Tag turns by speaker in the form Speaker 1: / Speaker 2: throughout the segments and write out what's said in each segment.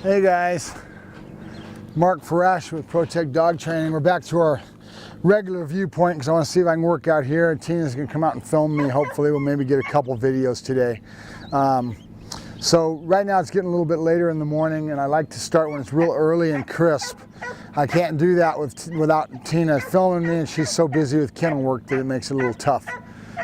Speaker 1: Hey guys, Mark Ferrasci with Protect Dog Training. We're back to our regular viewpoint because I want to see if I can work out here. Tina's going to come out and film me. Hopefully we'll maybe get a couple videos today. So right now it's getting a little bit later in the morning and I like to start when it's real early and crisp. I can't do that without Tina filming me, and she's so busy with kennel work that it makes it a little tough.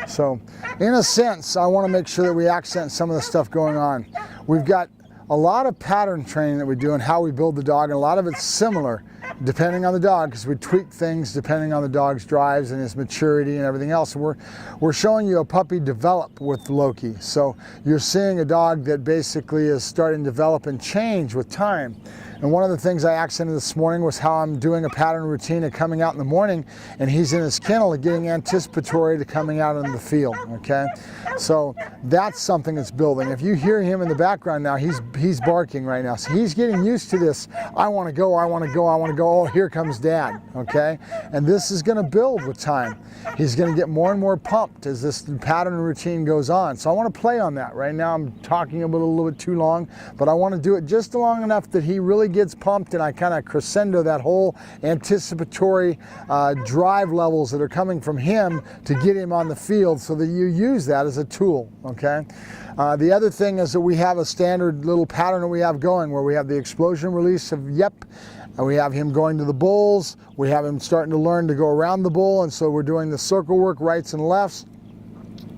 Speaker 1: So in a sense, I want to make sure that we accent some of the stuff going on. We've got a lot of pattern training that we do and how we build the dog, and a lot of it's similar depending on the dog because we tweak things depending on the dog's drives and his maturity and everything else. And we're showing you a puppy develop with Loki. So you're seeing a dog that basically is starting to develop and change with time. And one of the things I accented this morning was how I'm doing a pattern routine of coming out in the morning and he's in his kennel and getting anticipatory to coming out in the field, okay? So that's something that's building. If you hear him in the background now, he's barking right now. So he's getting used to this, I wanna go, I wanna go, I wanna go, oh, here comes dad, okay? And this is gonna build with time. He's gonna get more and more pumped as this pattern routine goes on. So I wanna play on that. Right now I'm talking a little bit too long, but I wanna do it just long enough that he really gets pumped and I kind of crescendo that whole anticipatory drive levels that are coming from him to get him on the field so that you use that as a tool, okay? The other thing is that we have a standard little pattern that we have going where we have the explosion release of yep, and we have him going to the bulls, we have him starting to learn to go around the bull, and so we're doing the circle work rights and lefts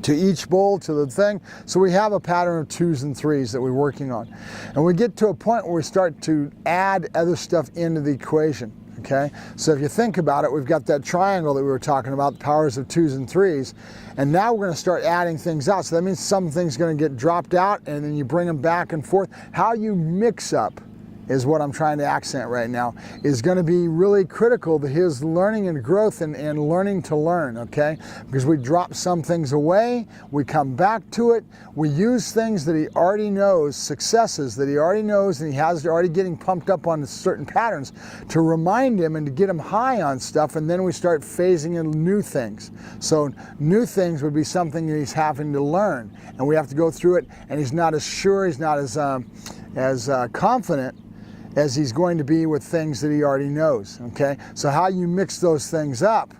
Speaker 1: to each bull, to the thing. So we have a pattern of 2s and 3s that we're working on. And we get to a point where we start to add other stuff into the equation, okay? So if you think about it, we've got that triangle that we were talking about, the powers of 2s and 3s, and now we're gonna start adding things out. So that means some things gonna get dropped out and then you bring them back and forth. How you mix up is what I'm trying to accent right now, is gonna be really critical to his learning and growth and learning to learn, okay? Because we drop some things away, we come back to it, we use things that he already knows, successes that he already knows and he has already getting pumped up on certain patterns to remind him and to get him high on stuff, and then we start phasing in new things. So new things would be something that he's having to learn, and we have to go through it, and he's not as sure, he's not as confident as he's going to be with things that he already knows, okay? So how you mix those things up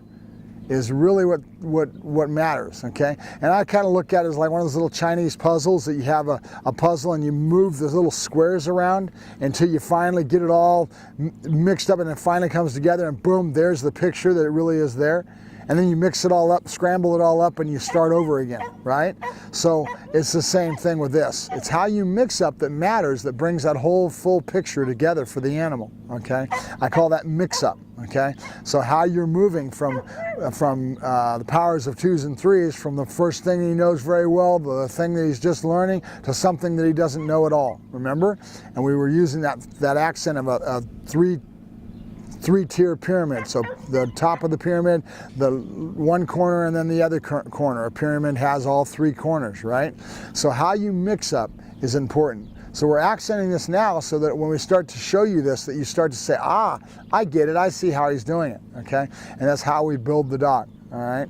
Speaker 1: is really what matters, okay? And I kind of look at it as like one of those little Chinese puzzles that you have a puzzle and you move those little squares around until you finally get it all mixed up and it finally comes together and boom, there's the picture that it really is there. And then you mix it all up, scramble it all up, and you start over again, right? So it's the same thing with this. It's how you mix up that matters, that brings that whole full picture together for the animal, okay? I call that mix up, okay? So how you're moving from the powers of 2s and 3s, from the first thing he knows very well, the thing that he's just learning, to something that he doesn't know at all, remember? And we were using that accent of a three-tier pyramid. So the top of the pyramid, the one corner, and then the other corner. A pyramid has all 3 corners, right? So how you mix up is important. So we're accenting this now so that when we start to show you this, that you start to say, ah, I get it, I see how he's doing it, okay? And that's how we build the dog, all right?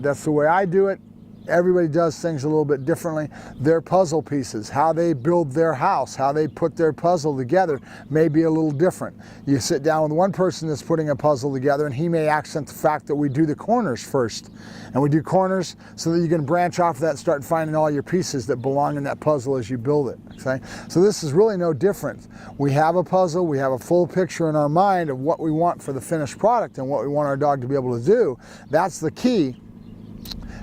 Speaker 1: That's the way I do it. Everybody does things a little bit differently. Their puzzle pieces, how they build their house, how they put their puzzle together may be a little different. You sit down with one person that's putting a puzzle together and he may accent the fact that we do the corners first. And we do corners so that you can branch off that and start finding all your pieces that belong in that puzzle as you build it, okay? So this is really no different. We have a puzzle, we have a full picture in our mind of what we want for the finished product and what we want our dog to be able to do. That's the key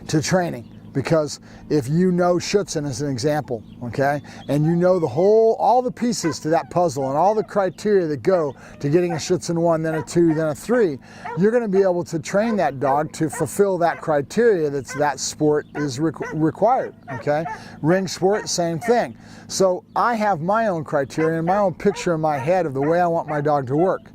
Speaker 1: to training. Because if you know Schutzen as an example, okay, and you know all the pieces to that puzzle and all the criteria that go to getting a Schutzen 1, then a 2, then a 3, you're going to be able to train that dog to fulfill that criteria that sport is required, okay? Ring sport, same thing. So I have my own criteria and my own picture in my head of the way I want my dog to work.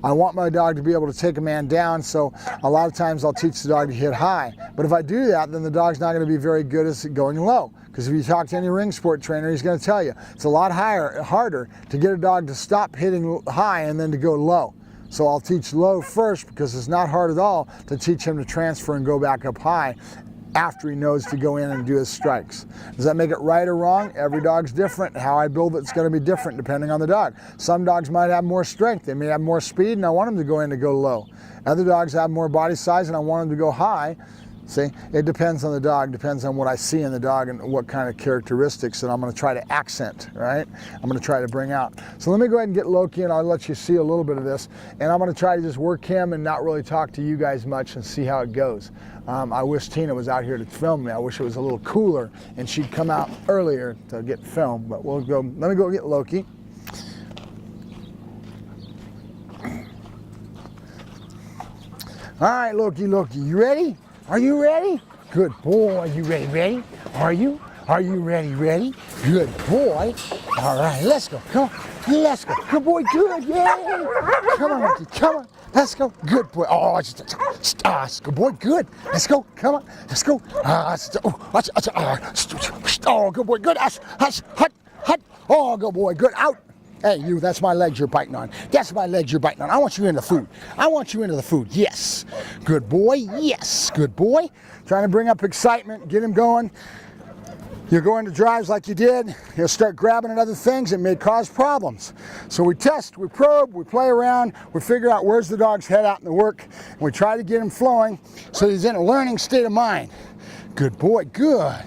Speaker 1: I want my dog to be able to take a man down, so a lot of times I'll teach the dog to hit high. But if I do that, then the dog's not going to be very good at going low. Because if you talk to any ring sport trainer, he's going to tell you it's a lot harder to get a dog to stop hitting high and then to go low. So I'll teach low first because it's not hard at all to teach him to transfer and go back up high after he knows to go in and do his strikes. Does that make it right or wrong? Every dog's different. How I build it's going to be different depending on the dog. Some dogs might have more strength. They may have more speed, and I want them to go in to go low. Other dogs have more body size, and I want them to go high. See, it depends on the dog, depends on what I see in the dog and what kind of characteristics that I'm going to try to accent, right? I'm going to try to bring out. So let me go ahead and get Loki, and I'll let you see a little bit of this. And I'm going to try to just work him and not really talk to you guys much and see how it goes. I wish Tina was out here to film me. I wish it was a little cooler and she'd come out earlier to get filmed. But we'll go. Let me go get Loki. All right, Loki, you ready? Are you ready? Good boy. Are you ready? Are you? Are you ready? Good boy. All right, let's go. Come on. Let's go. Good boy. Good. Yay. Come on, Loki. Come on. Let's go. Good boy. Oh, good boy. Good. Let's go. Come on. Let's go. Oh, good boy. Good. Oh, good boy. Good. Out. Hey, you, that's my legs you're biting on. That's my legs you're biting on. I want you into the food. I want you into the food. Yes. Good boy. Yes. Good boy. Trying to bring up excitement, get him going. You'll go into drives like you did. He'll start grabbing at other things. It may cause problems. So we test, we probe, we play around, we figure out where's the dog's head out in the work, and we try to get him flowing so he's in a learning state of mind. Good boy. Good.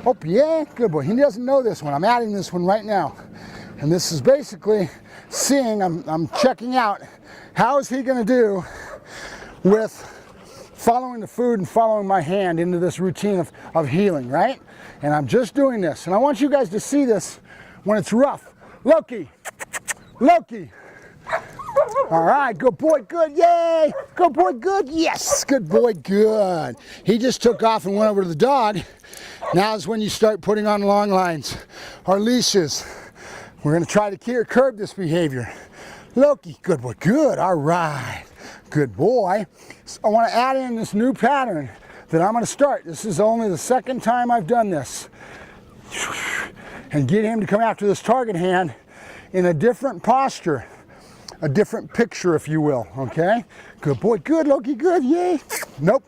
Speaker 1: Oh, yeah. Good boy. He doesn't know this one. I'm adding this one right now. And this is basically seeing, I'm checking out, how is he going to do with following the food and following my hand into this routine of healing, right? And I'm just doing this. And I want you guys to see this when it's rough. Loki. All right, good boy, good, yay. Good boy, good, yes. Good boy, good. He just took off and went over to the dog. Now is when you start putting on long lines or leashes. We're going to try to curb this behavior. Loki, good boy, good, all right. Good boy. So I want to add in this new pattern that I'm going to start. This is only the second time I've done this. And get him to come after this target hand in a different posture, a different picture, if you will, okay? Good boy, good, Loki, good, yay. Nope,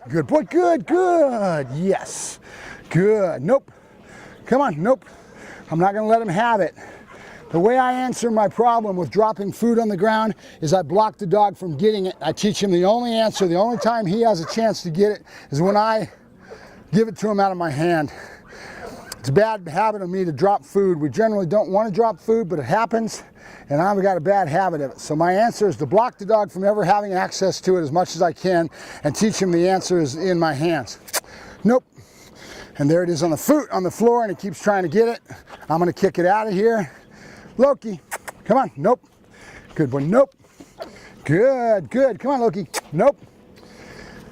Speaker 1: good boy, good, yes. Good, nope. Come on, nope. I'm not going to let him have it. The way I answer my problem with dropping food on the ground is I block the dog from getting it. I teach him the only answer, the only time he has a chance to get it is when I give it to him out of my hand. It's a bad habit of me to drop food. We generally don't want to drop food, but it happens, and I've got a bad habit of it. So my answer is to block the dog from ever having access to it as much as I can and teach him the answer is in my hands. Nope. And there it is on the floor, and he keeps trying to get it. I'm going to kick it out of here. Loki, come on. Nope. Good boy. Nope. Good. Come on, Loki. Nope.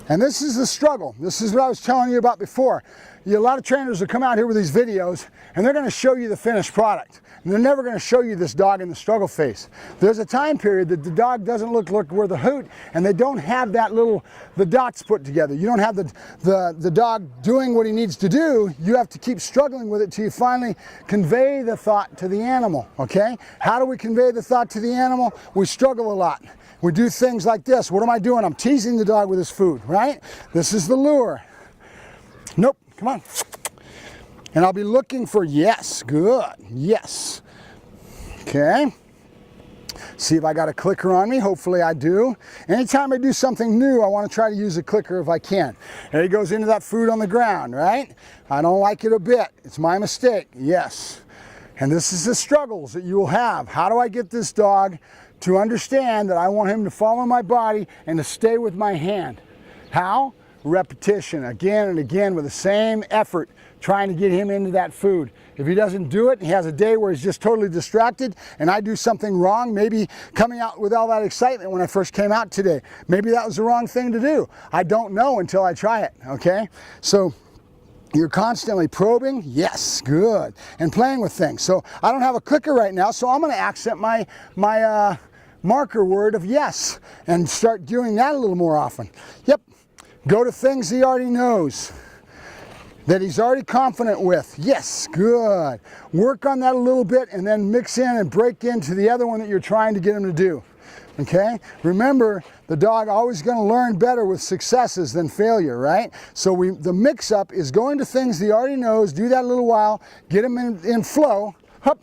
Speaker 1: And this is the struggle. This is what I was telling you about before. A lot of trainers will come out here with these videos, and they're going to show you the finished product. And they're never going to show you this dog in the struggle phase. There's a time period that the dog doesn't look worth a hoot, and they don't have the dots put together. You don't have the dog doing what he needs to do. You have to keep struggling with it till you finally convey the thought to the animal, okay? How do we convey the thought to the animal? We struggle a lot. We do things like this. What am I doing? I'm teasing the dog with his food, right? This is the lure. Nope, come on. And I'll be looking for yes, good, yes. Okay. See if I got a clicker on me. Hopefully I do. Anytime I do something new, I want to try to use a clicker if I can. There he goes into that food on the ground, right? I don't like it a bit. It's my mistake, yes. And this is the struggles that you will have. How do I get this dog to understand that I want him to follow my body and to stay with my hand? How? Repetition, again and again with the same effort, trying to get him into that food. If he doesn't do it, he has a day where he's just totally distracted, and I do something wrong, maybe coming out with all that excitement when I first came out today. Maybe that was the wrong thing to do. I don't know until I try it, okay? So you're constantly probing, yes, good, and playing with things. So I don't have a clicker right now, so I'm going to accent my marker word of yes and start doing that a little more often. Yep. Go to things he already knows, that he's already confident with. Yes, good. Work on that a little bit and then mix in and break into the other one that you're trying to get him to do. Okay? Remember, the dog always going to learn better with successes than failure, right? So the mix-up is going to things he already knows, do that a little while, get him in flow, hup,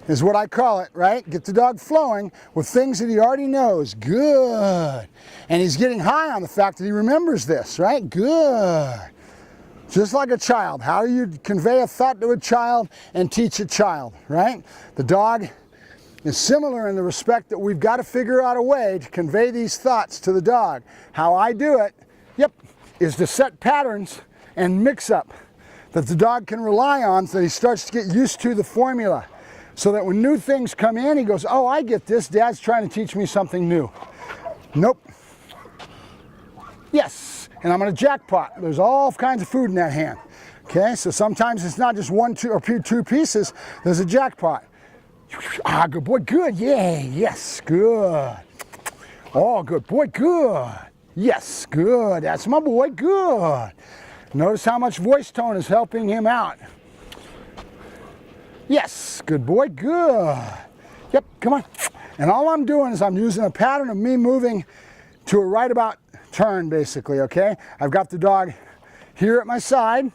Speaker 1: is what I call it, right? Get the dog flowing with things that he already knows. Good. And he's getting high on the fact that he remembers this, right? Good. Just like a child. How do you convey a thought to a child and teach a child, right? The dog is similar in the respect that we've got to figure out a way to convey these thoughts to the dog. How I do it, is to set patterns and mix up that the dog can rely on so that he starts to get used to the formula. So that when new things come in, he goes, oh, I get this. Dad's trying to teach me something new. Nope. Yes. And I'm going to jackpot. There's all kinds of food in that hand. Okay, so sometimes it's not just one, two, or two pieces. There's a jackpot. Ah, good boy, good. Yay, yes, good. Oh, good boy, good. Yes, good. That's my boy, good. Notice how much voice tone is helping him out. Yes, good boy, good. Yep, come on. And all I'm doing is I'm using a pattern of me moving to a right about turn, basically, okay? I've got the dog here at my side.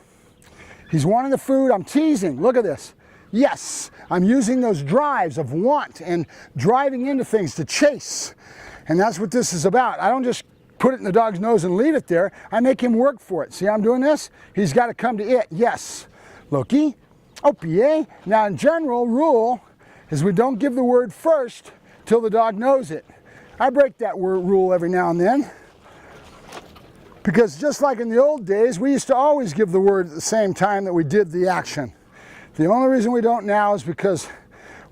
Speaker 1: He's wanting the food. I'm teasing. Look at this. Yes, I'm using those drives of want and driving into things to chase. And that's what this is about. I don't just put it in the dog's nose and leave it there. I make him work for it. See how I'm doing this? He's got to come to it. Yes. Loki. Oh, yay. Now, in general, rule is we don't give the word first till the dog knows it. I break that rule every now and then. Because just like in the old days, we used to always give the word at the same time that we did the action. The only reason we don't now is because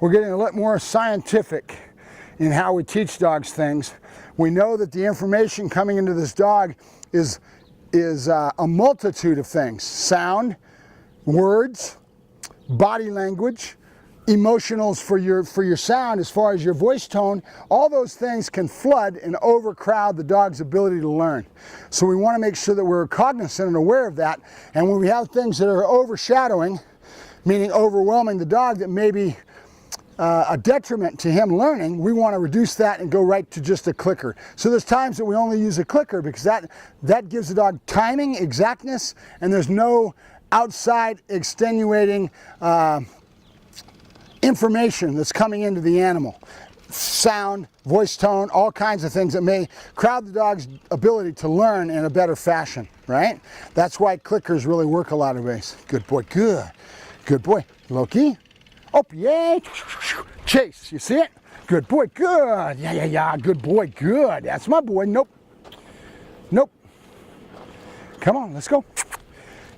Speaker 1: we're getting a lot more scientific in how we teach dogs things. We know that the information coming into this dog is a multitude of things. Sound, words, body language, emotionals for your sound as far as your voice tone. All those things can flood and overcrowd the dog's ability to learn. So we want to make sure that we're cognizant and aware of that. And when we have things that are overshadowing, meaning overwhelming the dog, that may be a detriment to him learning, we want to reduce that and go right to just a clicker. So there's times that we only use a clicker because that gives the dog timing, exactness, and there's no outside extenuating information that's coming into the animal. Sound, voice tone, all kinds of things that may crowd the dog's ability to learn in a better fashion, right? That's why clickers really work a lot of ways. Good boy, good. Good boy. Loki. Oh, yay. Chase, you see it? Good boy, good. Yeah. Good boy, good. That's my boy. Nope. Nope. Come on, let's go.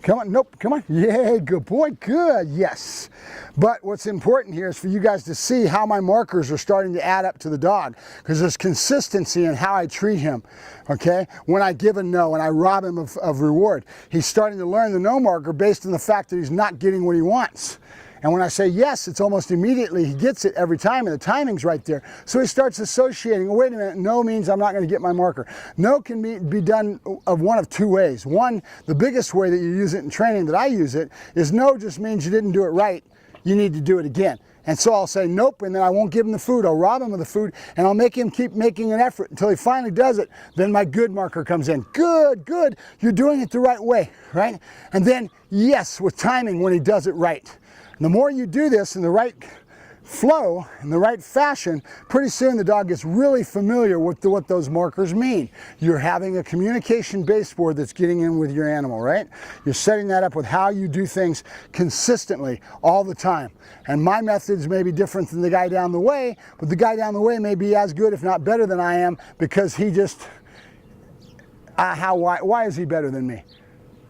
Speaker 1: Come on, nope, come on. Yay, good boy, good, yes. But what's important here is for you guys to see how my markers are starting to add up to the dog, because there's consistency in how I treat him, okay? When I give a no and I rob him of reward, he's starting to learn the no marker based on the fact that he's not getting what he wants. And when I say yes, it's almost immediately he gets it every time, and the timing's right there. So he starts associating, oh, wait a minute, no means I'm not going to get my marker. No can be done of one of two ways. One, the biggest way that you use it in training that I use it, is no just means you didn't do it right. You need to do it again. And so I'll say nope, and then I won't give him the food. I'll rob him of the food, and I'll make him keep making an effort until he finally does it. Then my good marker comes in. Good, good. You're doing it the right way, right? And then yes, with timing when he does it right. The more you do this in the right flow, in the right fashion, pretty soon the dog gets really familiar with what those markers mean. You're having a communication baseboard that's getting in with your animal, right? You're setting that up with how you do things consistently all the time. And my methods may be different than the guy down the way, but the guy down the way may be as good, if not better than I am, because he just, why is he better than me?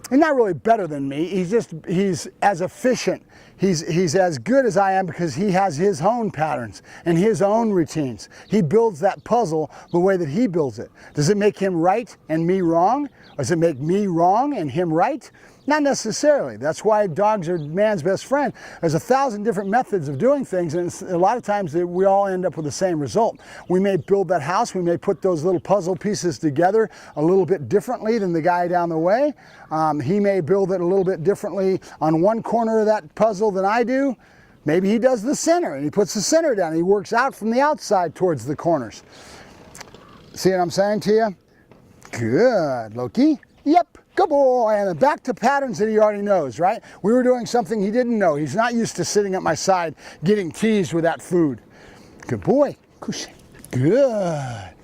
Speaker 1: He's not really better than me. He's as efficient. He's as good as I am because he has his own patterns and his own routines. He builds that puzzle the way that he builds it. Does it make him right and me wrong? Or does it make me wrong and him right? Not necessarily. That's why dogs are man's best friend. There's 1,000 different methods of doing things, and a lot of times we all end up with the same result. We may build that house, we may put those little puzzle pieces together a little bit differently than the guy down the way. He may build it a little bit differently on one corner of that puzzle than I do, Maybe he does the center and he puts the center down. He works out from the outside towards the corners. See what I'm saying to you? Good, Loki. Yep, good boy. And then back to patterns that he already knows, right? We were doing something he didn't know. He's not used to sitting at my side getting teased with that food. Good boy. Good.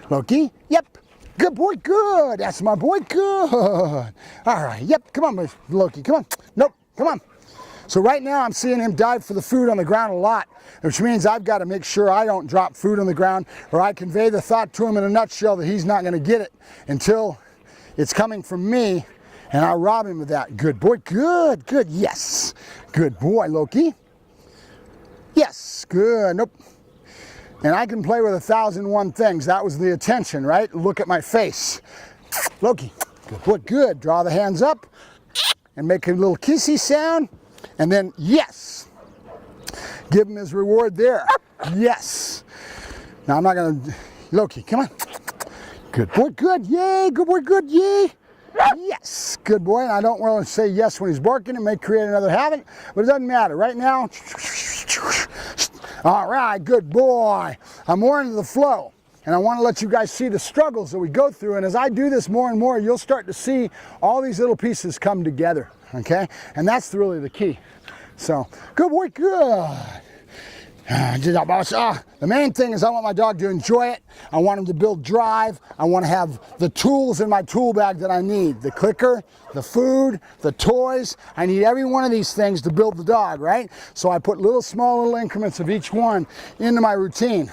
Speaker 1: Loki. Yep. Good boy. Good. That's my boy. Good. All right. Yep. Come on, Loki. Come on. Nope. Come on. So right now I'm seeing him dive for the food on the ground a lot, which means I've got to make sure I don't drop food on the ground, or I convey the thought to him in a nutshell that he's not going to get it until it's coming from me, and I'll rob him of that. Good boy. Good. Good. Yes. Good boy, Loki. Yes. Good. Nope. And I can play with 1,001 things. That was the attention, right? Look at my face. Loki. Good boy. Good. Draw the hands up and make a little kissy sound. And then, yes, give him his reward there. Yes. Now, I'm not going to, Loki, come on. Good boy, good, yay. Good boy, good, yay. Yes, good boy. And I don't want to say yes when he's barking. It may create another habit, but it doesn't matter. Right now, all right, good boy. I'm more into the flow. And I want to let you guys see the struggles that we go through. And as I do this more and more, you'll start to see all these little pieces come together, okay? And that's really the key. So, good boy, good. The main thing is I want my dog to enjoy it. I want him to build drive. I want to have the tools in my tool bag that I need. The clicker, the food, the toys. I need every one of these things to build the dog, right? So I put little increments of each one into my routine.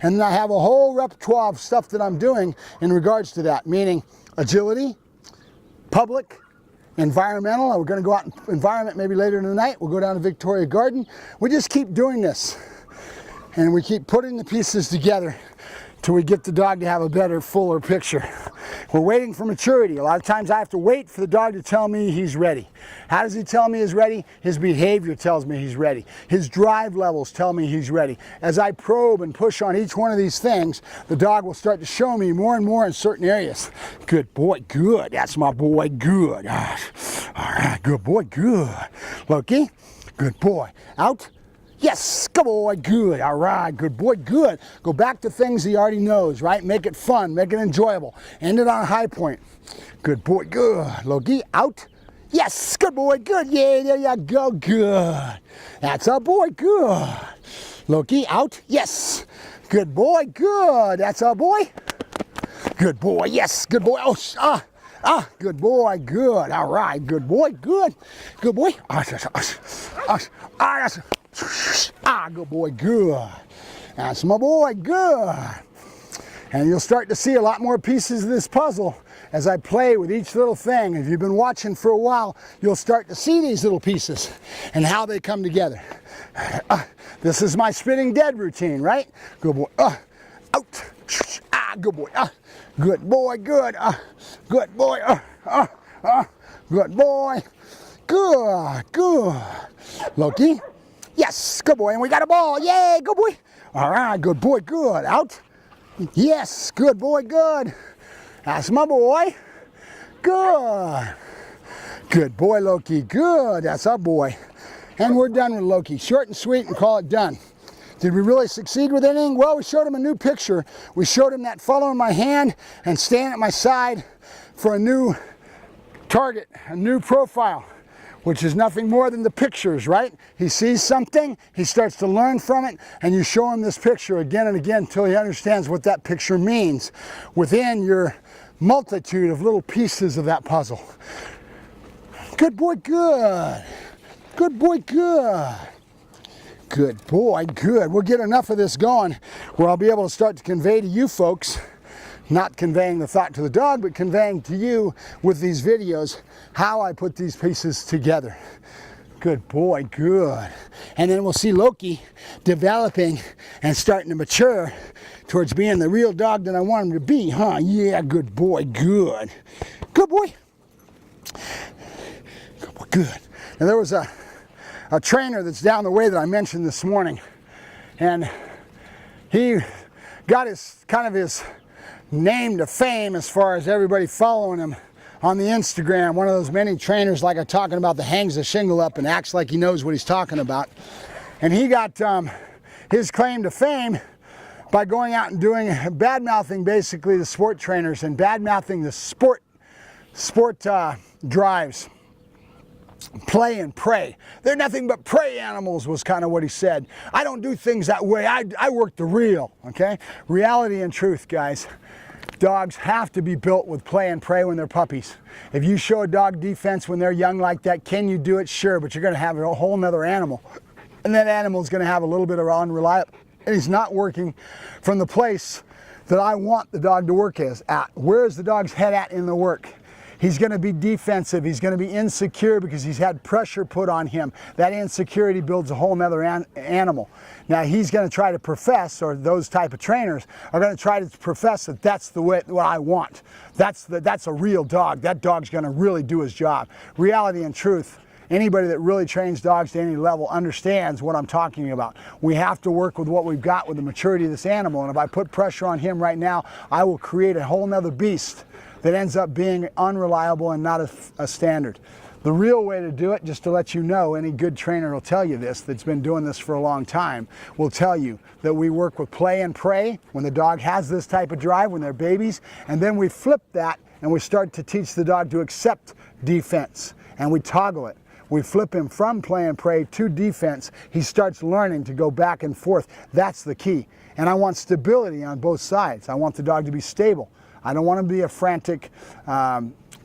Speaker 1: And then I have a whole repertoire of stuff that I'm doing in regards to that, meaning agility, public, environmental. We're going to go out in environment maybe later in the night. We'll go down to Victoria Garden. We just keep doing this. And we keep putting the pieces together till we get the dog to have a better, fuller picture. We're waiting for maturity. A lot of times I have to wait for the dog to tell me he's ready. How does he tell me he's ready? His behavior tells me he's ready. His drive levels tell me he's ready. As I probe and push on each one of these things, the dog will start to show me more and more in certain areas. Good boy, good. That's my boy, good. All right, good boy, good. Loki, good boy. Out. Yes, good boy, good. All right, good boy, good. Go back to things he already knows, right? Make it fun, make it enjoyable. End it on a high point. Good boy, good. Loki, out. Yes, good boy, good. Yeah, there you go, good. That's our boy, good. Loki, out. Yes, good boy, good. That's our boy. Good boy, yes, good boy. Good boy, good. All right, good boy, good. Good boy. Good boy, good. That's my boy, good. And you'll start to see a lot more pieces of this puzzle as I play with each little thing. If you've been watching for a while, you'll start to see these little pieces and how they come together. This is my spitting dead routine, right? Good boy, out. Good boy, good boy, good. Good boy, good boy, good, good. Loki. Yes, good boy, and we got a ball. Yay, good boy. All right, good boy, good. Out. Yes, good boy, good. That's my boy. Good. Good boy, Loki. Good. That's our boy. And we're done with Loki. Short and sweet and call it done. Did we really succeed with anything? Well, we showed him a new picture. We showed him that following my hand and staying at my side for a new target, a new profile, which is nothing more than the pictures, right? He sees something, he starts to learn from it, and you show him this picture again and again until he understands what that picture means within your multitude of little pieces of that puzzle. Good boy, good. Good boy, good. Good boy, good. We'll get enough of this going where I'll be able to start to convey to you folks, not conveying the thought to the dog, but conveying to you with these videos how I put these pieces together. Good boy, good. And then we'll see Loki developing and starting to mature towards being the real dog that I want him to be, huh? Yeah, good boy, good. Good boy. Good boy, good. Now there was a trainer that's down the way that I mentioned this morning, and he got his name to fame as far as everybody following him on the Instagram. One of those many trainers like I'm talking about that hangs the shingle up and acts like he knows what he's talking about. And he got his claim to fame by going out and doing bad-mouthing basically the sport trainers and bad-mouthing the sport drives. Play and pray. They're nothing but prey animals was kind of what he said. I don't do things that way. I work the real, okay? Reality and truth, guys. Dogs have to be built with play and prey when they're puppies. If you show a dog defense when they're young like that, can you do it? Sure, but you're going to have a whole nother animal. And that animal is going to have a little bit of unreliable, and he's not working from the place that I want the dog to work at. Where is the dog's head at in the work? He's going to be defensive. He's going to be insecure because he's had pressure put on him. That insecurity builds a whole nother animal. Now he's going to try to profess, or those type of trainers are going to try to profess that that's the way what I want. That's a real dog. That dog's going to really do his job. Reality and truth. Anybody that really trains dogs to any level understands what I'm talking about. We have to work with what we've got with the maturity of this animal. And if I put pressure on him right now, I will create a whole nother beast that ends up being unreliable and not a standard. The real way to do it, just to let you know, any good trainer will tell you this, that's been doing this for a long time, will tell you that we work with play and pray when the dog has this type of drive, when they're babies, and then we flip that and we start to teach the dog to accept defense, and we toggle it. We flip him from play and pray to defense. He starts learning to go back and forth. That's the key. And I want stability on both sides. I want the dog to be stable. I don't want him to be a frantic,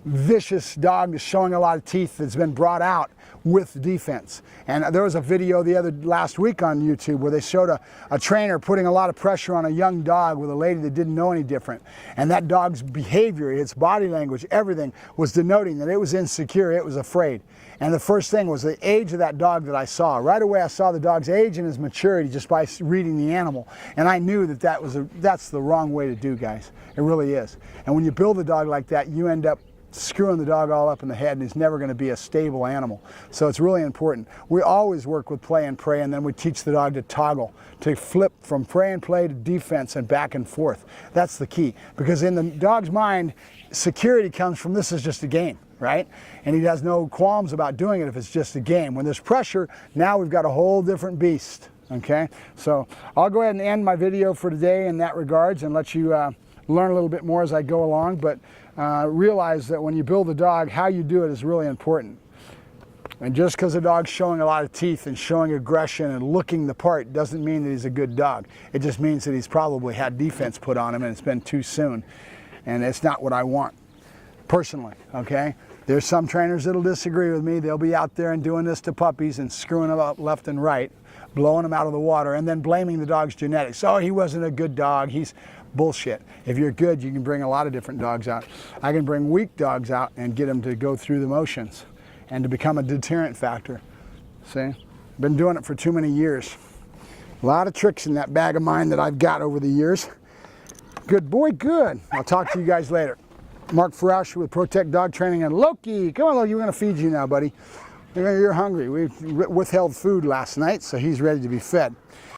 Speaker 1: vicious dog that's showing a lot of teeth that's been brought out with defense. And there was a video last week on YouTube where they showed a trainer putting a lot of pressure on a young dog with a lady that didn't know any different. And that dog's behavior, its body language, everything was denoting that it was insecure, it was afraid. And the first thing was the age of that dog that I saw. Right away I saw the dog's age and his maturity just by reading the animal. And I knew that that's the wrong way to do, guys. It really is. And when you build a dog like that, you end up screwing the dog all up in the head, and he's never going to be a stable animal. So it's really important. We always work with play and pray, and then we teach the dog to toggle, to flip from pray and play to defense and back and forth. That's the key. Because in the dog's mind, security comes from this is just a game, right? And he has no qualms about doing it if it's just a game. When there's pressure, now we've got a whole different beast, okay? So I'll go ahead and end my video for today in that regards and let you learn a little bit more as I go along, but realize that when you build a dog, how you do it is really important. And just because a dog's showing a lot of teeth and showing aggression and looking the part doesn't mean that he's a good dog. It just means that he's probably had defense put on him and it's been too soon. And it's not what I want, personally, okay? There's some trainers that'll disagree with me. They'll be out there and doing this to puppies and screwing them up left and right, blowing them out of the water, and then blaming the dog's genetics. Oh, he wasn't a good dog. He's bullshit. If you're good, you can bring a lot of different dogs out. I can bring weak dogs out and get them to go through the motions and to become a deterrent factor. See? Been doing it for too many years. A lot of tricks in that bag of mine that I've got over the years. Good boy, good. I'll talk to you guys later. Mark Ferrasci with Protect Dog Training and Loki. Come on, Loki, we're going to feed you now, buddy. You're hungry. We withheld food last night, so he's ready to be fed.